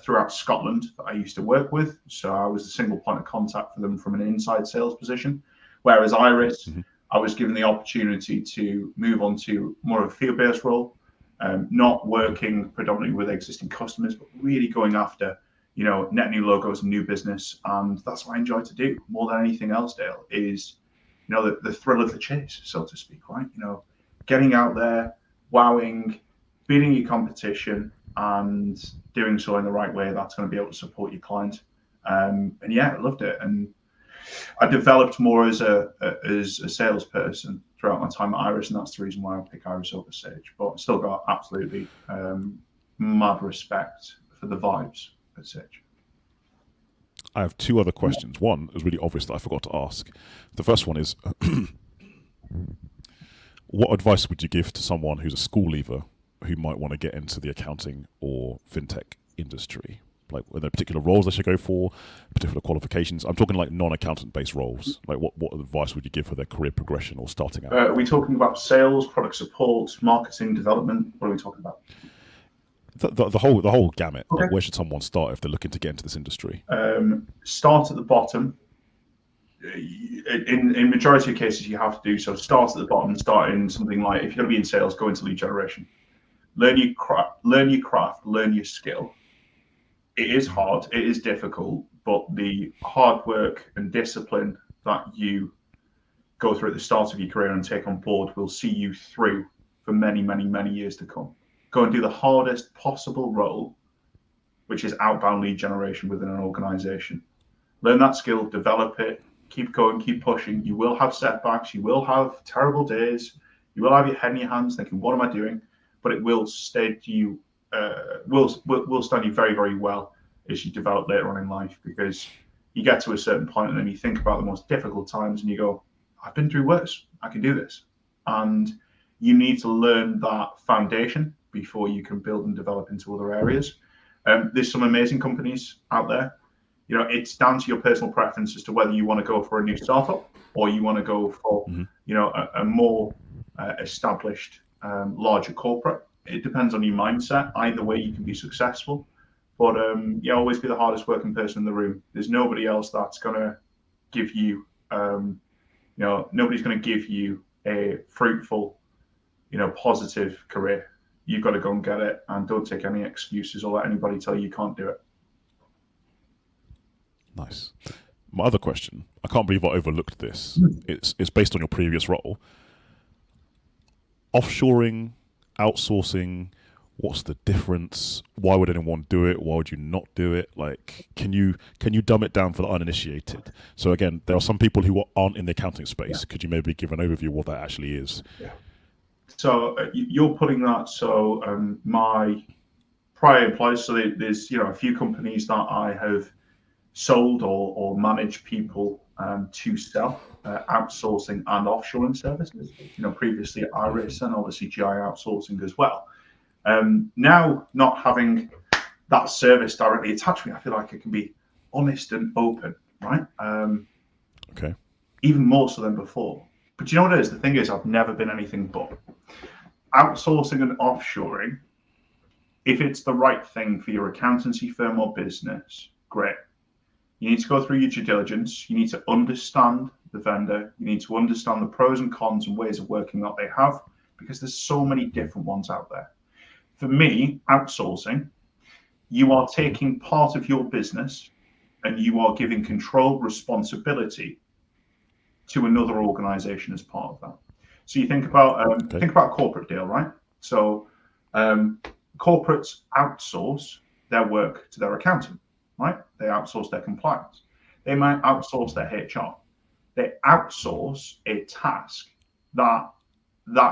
throughout Scotland that I used to work with. So I was the single point of contact for them from an inside sales position. Whereas Iris, I was given the opportunity to move on to more of a field-based role, not working predominantly with existing customers, but really going after, net new logos and new business. And that's what I enjoy to do more than anything else, Dale, is, the thrill of the chase, so to speak, right? Getting out there, wowing, beating your competition, and doing so in the right way that's going to be able to support your client. And yeah, I loved it. And I developed more as a salesperson throughout my time at Iris, and that's the reason why I pick Iris over Sage. But I still got absolutely mad respect for the vibes at Sage. I have two other questions. One is really obvious that I forgot to ask. The first one is, what advice would you give to someone who's a school leaver who might want to get into the accounting or fintech industry? Like, are there particular roles they should go for, particular qualifications? I'm talking like non-accountant based roles. Like, what advice would you give for their career progression or starting out? Are we talking about sales, product support, marketing, development? What are we talking about? The whole gamut. Okay. Like, where should someone start if they're looking to get into this industry? Start at the bottom. In majority of cases, you have to do so. Start at the bottom. Start in something like, if you're going to be in sales, go into lead generation. Learn your craft, learn your skill. It is hard, it is difficult, but the hard work and discipline that you go through at the start of your career and take on board will see you through for many, many, many years to come. Go and do the hardest possible role, which is outbound lead generation within an organization. Learn that skill, develop it, keep going, keep pushing. You will have setbacks, you will have terrible days, you will have your head in your hands thinking, what am I doing? But it will stand you will stand you very, very well as you develop later on in life, because you get to a certain point and then you think about the most difficult times and you go, I've been through worse, I can do this. And you need to learn that foundation before you can build and develop into other areas. There's some amazing companies out there. It's down to your personal preference as to whether you want to go for a new startup or you want to go for, a more established, larger corporate. It depends on your mindset. Either way, you can be successful. But always be the hardest working person in the room. There's nobody else that's going to give you, nobody's going to give you a fruitful, positive career. You've got to go and get it, and don't take any excuses or let anybody tell you can't do it. Nice. My other question, I can't believe I overlooked this. It's based on your previous role. Offshoring, outsourcing, What's the difference? Why would anyone do it? Why would you not do it? Like, can you dumb it down for the uninitiated? So again, there are some people who aren't in the accounting space. Could you maybe give an overview of what that actually is? Yeah. So you're putting that. So my prior employers. So there's a few companies that I have sold or managed people to sell outsourcing and offshoring services. Previously Iris and obviously GI outsourcing as well. Now, not having that service directly attached to me, I feel like I can be honest and open, right? Okay. Even more so than before. But you know what it is? The thing is, I've never been anything but outsourcing and offshoring. If it's the right thing for your accountancy firm or business, great. You need to go through your due diligence. You need to understand the vendor. You need to understand the pros and cons and ways of working that they have, because there's so many different ones out there. For me, outsourcing, you are taking part of your business and you are giving control responsibility to another organization as part of that. So you think about a corporate deal, right? So corporates outsource their work to their accountant, right? They outsource their compliance. They might outsource their HR. They outsource a task that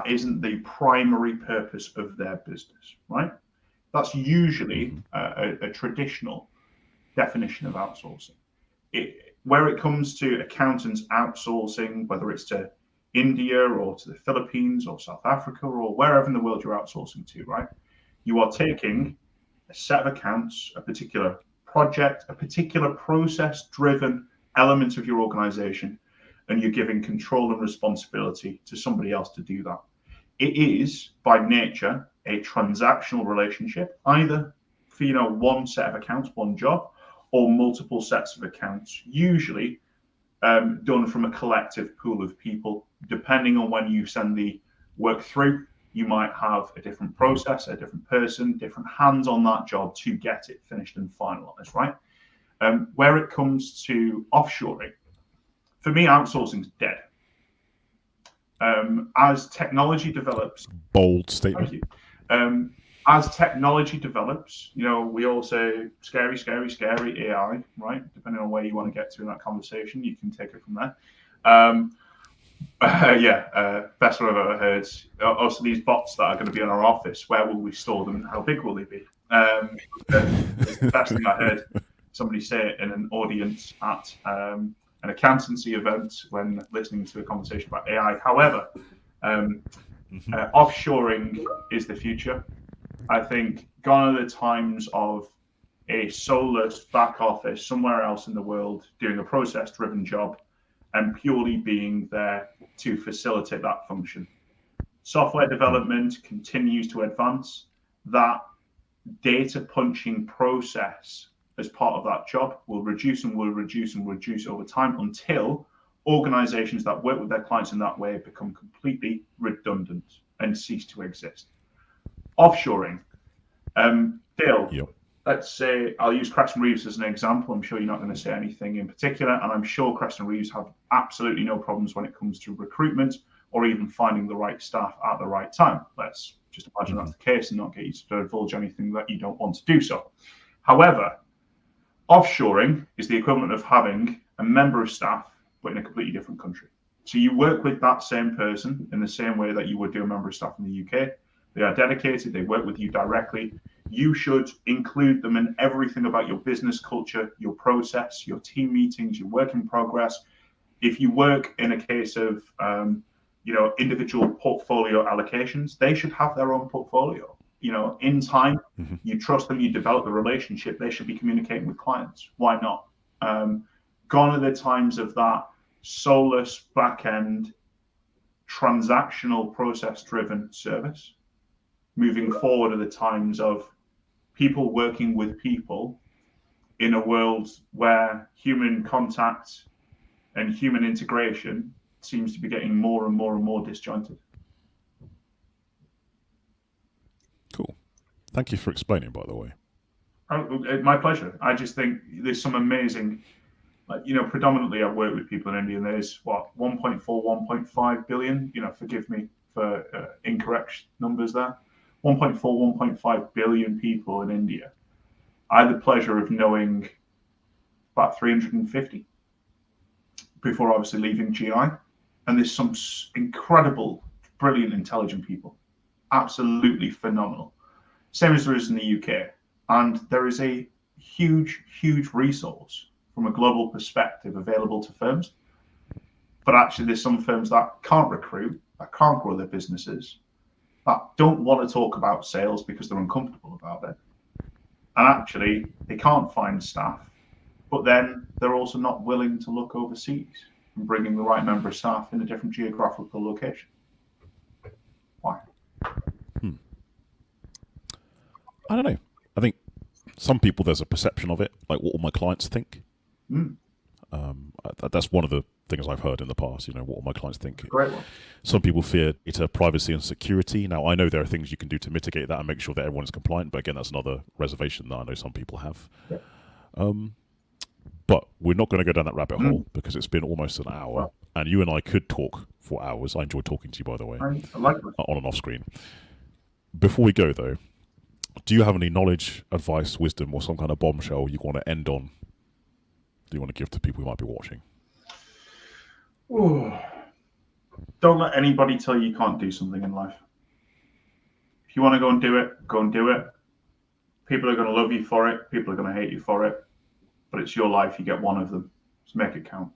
isn't the primary purpose of their business, right? That's usually a traditional definition of outsourcing. Where it comes to accountants outsourcing, whether it's to India or to the Philippines or South Africa or wherever in the world you're outsourcing to, right? You are taking a set of accounts, a particular project, a particular process-driven element of your organization, and you're giving control and responsibility to somebody else to do that. It is, by nature, a transactional relationship, either for one set of accounts, one job, or multiple sets of accounts, usually done from a collective pool of people. Depending on when you send the work through, you might have a different process, a different person, different hands on that job to get it finished and finalized, right? Where it comes to offshoring, for me, outsourcing is dead. As technology develops, bold statement. thank you. As technology develops, we all say scary, scary, scary AI, right? Depending on where you want to get to in that conversation, you can take it from there. Best one I've ever heard. Also, these bots that are going to be in our office, where will we store them and how big will they be? It's the best thing I heard somebody say it in an audience at an accountancy event when listening to a conversation about AI. However, offshoring is the future. I think gone are the times of a soulless back office somewhere else in the world doing a process-driven job and purely being there to facilitate that function. Software development continues to advance. That data punching process as part of that job will reduce and will reduce and reduce over time until organizations that work with their clients in that way become completely redundant and cease to exist. Offshoring. Dale, Yep. Let's say I'll use Creston Reeves as an example. I'm sure you're not going to say anything in particular, and I'm sure Creston Reeves have absolutely no problems when it comes to recruitment or even finding the right staff at the right time. Let's just imagine that's the case and not get you to divulge anything that you don't want to do so. However, offshoring is the equivalent of having a member of staff but in a completely different country. So you work with that same person in the same way that you would do a member of staff in the UK. They are dedicated, they work with you directly. You should include them in everything about your business culture, your process, your team meetings, your work in progress. If you work in a case of individual portfolio allocations, they should have their own portfolio. In time, you trust them, you develop the relationship, they should be communicating with clients. Why not? Gone are the times of that soulless back-end transactional process-driven service. Moving forward are the times of people working with people in a world where human contact and human integration seems to be getting more and more and more disjointed. Cool. Thank you for explaining, by the way. My pleasure. I just think there's some amazing, predominantly I've worked with people in India and there's 1.4, 1.5 billion, forgive me for incorrect numbers there. 1.4, 1.5 billion people in India. I had the pleasure of knowing about 350 before obviously leaving GI. And there's some incredible, brilliant, intelligent people. Absolutely phenomenal. Same as there is in the UK. And there is a huge, huge resource from a global perspective available to firms. But actually, there's some firms that can't recruit, that can't grow their businesses, that don't want to talk about sales because they're uncomfortable about it. And actually, they can't find staff, but then they're also not willing to look overseas and bringing the right member of staff in a different geographical location. Why? I don't know. I think some people, there's a perception of it, like what will my clients think? That's one of the things I've heard in the past, what will my clients think? Great one. Some people fear data privacy and security. Now, I know there are things you can do to mitigate that and make sure that everyone's compliant, but again, that's another reservation that I know some people have. Yeah. But we're not going to go down that rabbit hole because it's been almost an hour, and you and I could talk for hours. I enjoy talking to you, by the way, I like it. on and off screen. Before we go, though, do you have any knowledge, advice, wisdom, or some kind of bombshell you want to end on? Do you want to give to people who might be watching? Ooh. Don't let anybody tell you can't do something in life. If you want to go and do it, go and do it. People are going to love you for it. People are going to hate you for it. But it's your life. You get one of them. So make it count.